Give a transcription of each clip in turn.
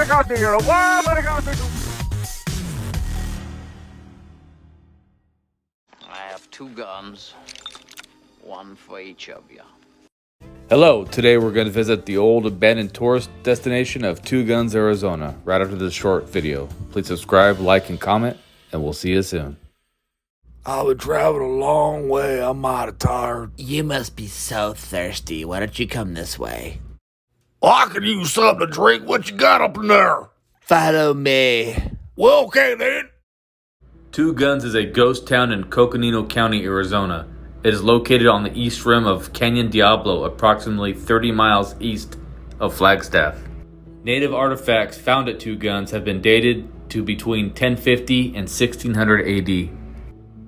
I have 2 guns, one for each of you. Hello, today we're going to visit the old abandoned tourist destination of Two Guns, Arizona, right after this short video. Please subscribe, like, and comment, and we'll see you soon. I've been traveling a long way. I'm mighty tired. You must be so thirsty. Why don't you come this way? I could use something to drink. What you got up in there? Follow me. Well, okay then. Two Guns is a ghost town in Coconino County, Arizona. It is located on the east rim of Canyon Diablo, approximately 30 miles east of Flagstaff. Native artifacts found at Two Guns have been dated to between 1050 and 1600 AD.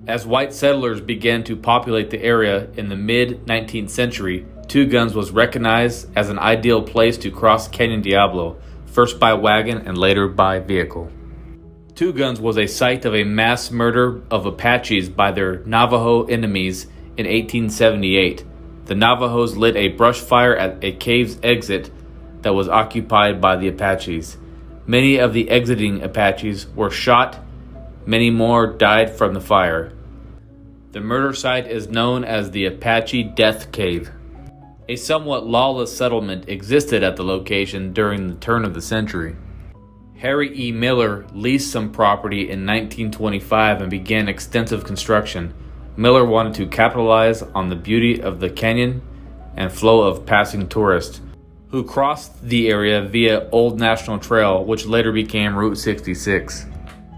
As white settlers began to populate the area in the mid-19th century, Two Guns was recognized as an ideal place to cross Canyon Diablo, first by wagon and later by vehicle. Two Guns was a site of a mass murder of Apaches by their Navajo enemies in 1878. The Navajos lit a brush fire at a cave's exit that was occupied by the Apaches. Many of the exiting Apaches were shot, many more died from the fire. The murder site is known as the Apache Death Cave. A somewhat lawless settlement existed at the location during the turn of the century. Harry E. Miller leased some property in 1925 and began extensive construction. Miller wanted to capitalize on the beauty of the canyon and flow of passing tourists, who crossed the area via Old National Trail, which later became Route 66.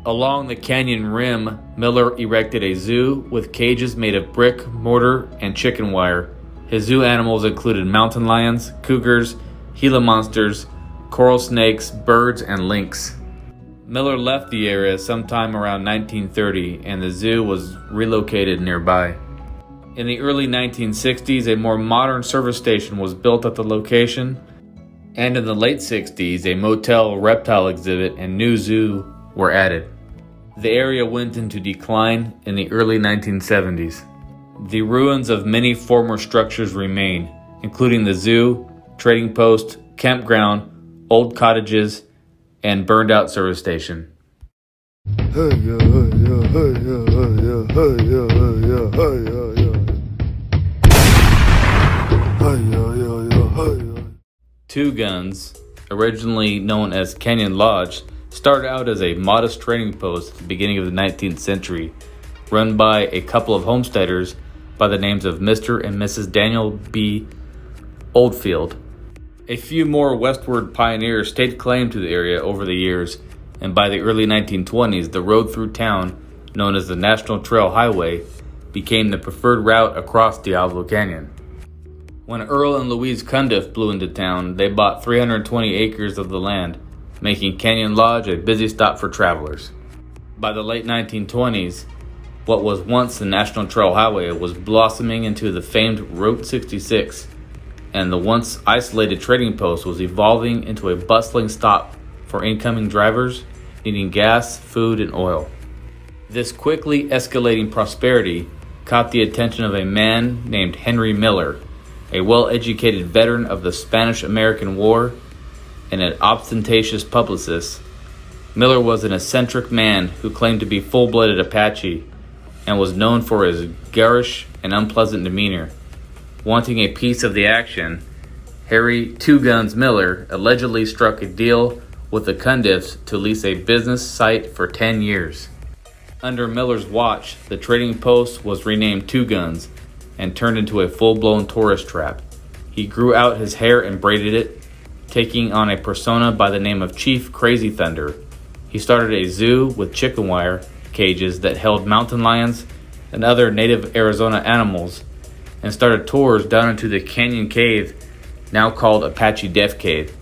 Along the canyon rim, Miller erected a zoo with cages made of brick, mortar, and chicken wire. His zoo animals included mountain lions, cougars, Gila monsters, coral snakes, birds, and lynx. Miller left the area sometime around 1930, and the zoo was relocated nearby. In the early 1960s, a more modern service station was built at the location, and in the late 60s, a motel, reptile exhibit, and new zoo were added. The area went into decline in the early 1970s. The ruins of many former structures remain, including the zoo, trading post, campground, old cottages, and burned out service station. Two Guns, originally known as Canyon Lodge, started out as a modest trading post at the beginning of the 19th century, run by a couple of homesteaders by the names of Mr. and Mrs. Daniel B. Oldfield. A few more westward pioneers staked claim to the area over the years, and by the early 1920s, the road through town, known as the National Trail Highway, became the preferred route across Diablo Canyon. When Earl and Louise Cundiff blew into town, they bought 320 acres of the land, making Canyon Lodge a busy stop for travelers. By the late 1920s, what was once the National Trail Highway was blossoming into the famed Route 66, and the once isolated trading post was evolving into a bustling stop for incoming drivers needing gas, food, and oil. This quickly escalating prosperity caught the attention of a man named Henry Miller, a well-educated veteran of the Spanish-American War and an ostentatious publicist. Miller was an eccentric man who claimed to be full-blooded Apache and was known for his garish and unpleasant demeanor. Wanting a piece of the action, Harry Two Guns Miller allegedly struck a deal with the Cundiffs to lease a business site for 10 years. Under Miller's watch, the trading post was renamed Two Guns and turned into a full-blown tourist trap. He grew out his hair and braided it, taking on a persona by the name of Chief Crazy Thunder. He started a zoo with chicken wire cages that held mountain lions and other native Arizona animals, and started tours down into the Canyon Cave, now called Apache Death Cave,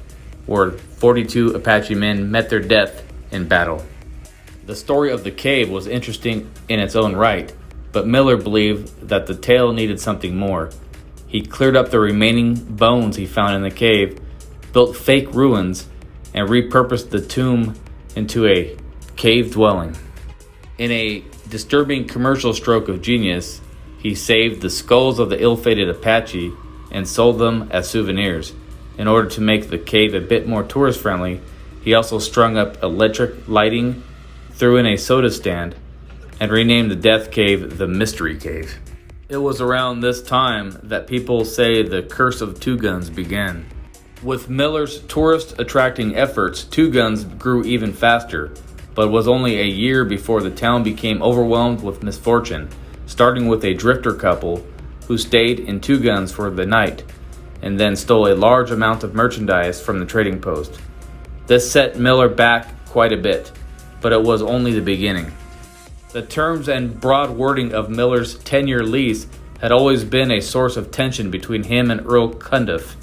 where 42 Apache men met their death in battle. The story of the cave was interesting in its own right, but Miller believed that the tale needed something more. He cleared up the remaining bones he found in the cave, built fake ruins, and repurposed the tomb into a cave dwelling. In a disturbing commercial stroke of genius, he saved the skulls of the ill-fated Apache and sold them as souvenirs. In order to make the cave a bit more tourist-friendly, he He also strung up electric lighting, threw in a soda stand, and renamed the death cave the Mystery Cave. It was around this time that people say the curse of Two Guns began. With Miller's tourist-attracting efforts, Two Guns grew even faster, but it was only a year before the town became overwhelmed with misfortune, starting with a drifter couple who stayed in Two Guns for the night, and then stole a large amount of merchandise from the trading post. This set Miller back quite a bit, but it was only the beginning. The terms and broad wording of Miller's 10-year lease had always been a source of tension between him and Earl Cundiff,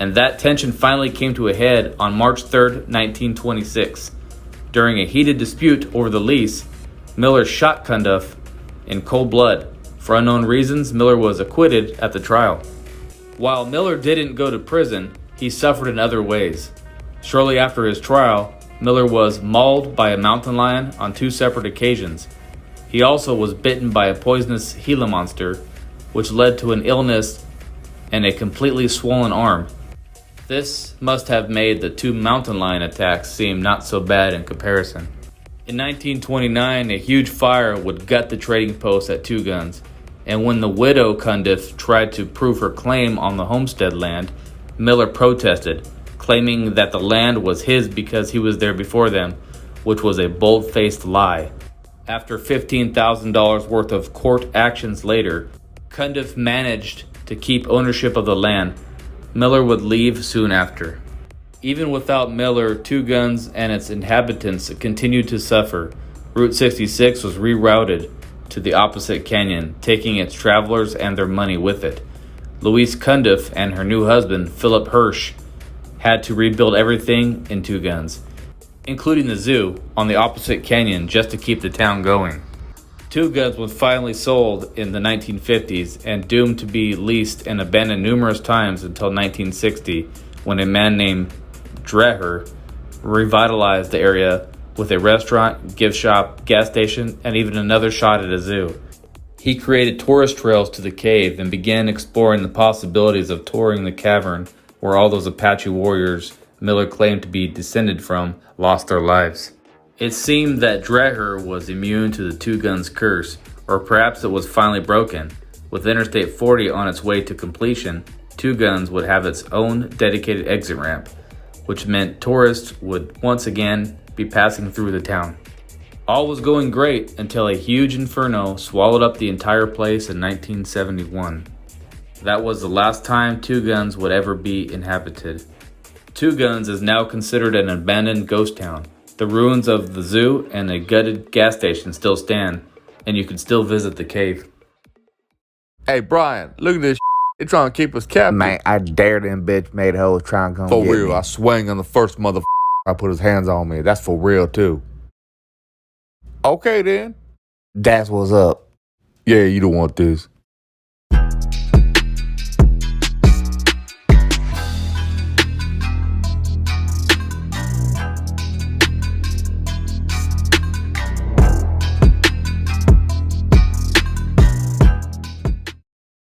and that tension finally came to a head on March 3, 1926. During a heated dispute over the lease, Miller shot Cundiff in cold blood. For unknown reasons, Miller was acquitted at the trial. While Miller didn't go to prison, he suffered in other ways. Shortly after his trial, Miller was mauled by a mountain lion on 2 separate occasions. He also was bitten by a poisonous Gila monster, which led to an illness and a completely swollen arm. This must have made the 2 mountain lion attacks seem not so bad in comparison. In 1929, a huge fire would gut the trading post at Two Guns, and when the widow Cundiff tried to prove her claim on the homestead land, Miller protested, claiming that the land was his because he was there before them, which was a bold-faced lie. After $15,000 worth of court actions later, Cundiff managed to keep ownership of the land. Miller would leave soon after. Even without Miller, Two Guns and its inhabitants continued to suffer. Route 66 was rerouted to the opposite canyon, taking its travelers and their money with it. Louise Cundiff and her new husband, Philip Hirsch, had to rebuild everything in Two Guns, including the zoo on the opposite canyon, just to keep the town going. Two Guns was finally sold in the 1950s and doomed to be leased and abandoned numerous times until 1960, when a man named Dreher revitalized the area with a restaurant, gift shop, gas station, and even another shot at a zoo. He created tourist trails to the cave and began exploring the possibilities of touring the cavern where all those Apache warriors Miller claimed to be descended from lost their lives. It seemed that Dreher was immune to the Two Guns curse, or perhaps it was finally broken. With Interstate 40 on its way to completion, Two Guns would have its own dedicated exit ramp, which meant tourists would once again be passing through the town. All was going great until a huge inferno swallowed up the entire place in 1971. That was the last time Two Guns would ever be inhabited. Two Guns is now considered an abandoned ghost town. The ruins of the zoo and a gutted gas station still stand, and you can still visit the cave. Hey, Brian, look at this. They trying to keep us captive. Man, I dare them bitch made hoes try and come For get real, me. I swang on the first mother I put his hands on me. That's for real, too. Okay, then. That's what's up. Yeah, you don't want this.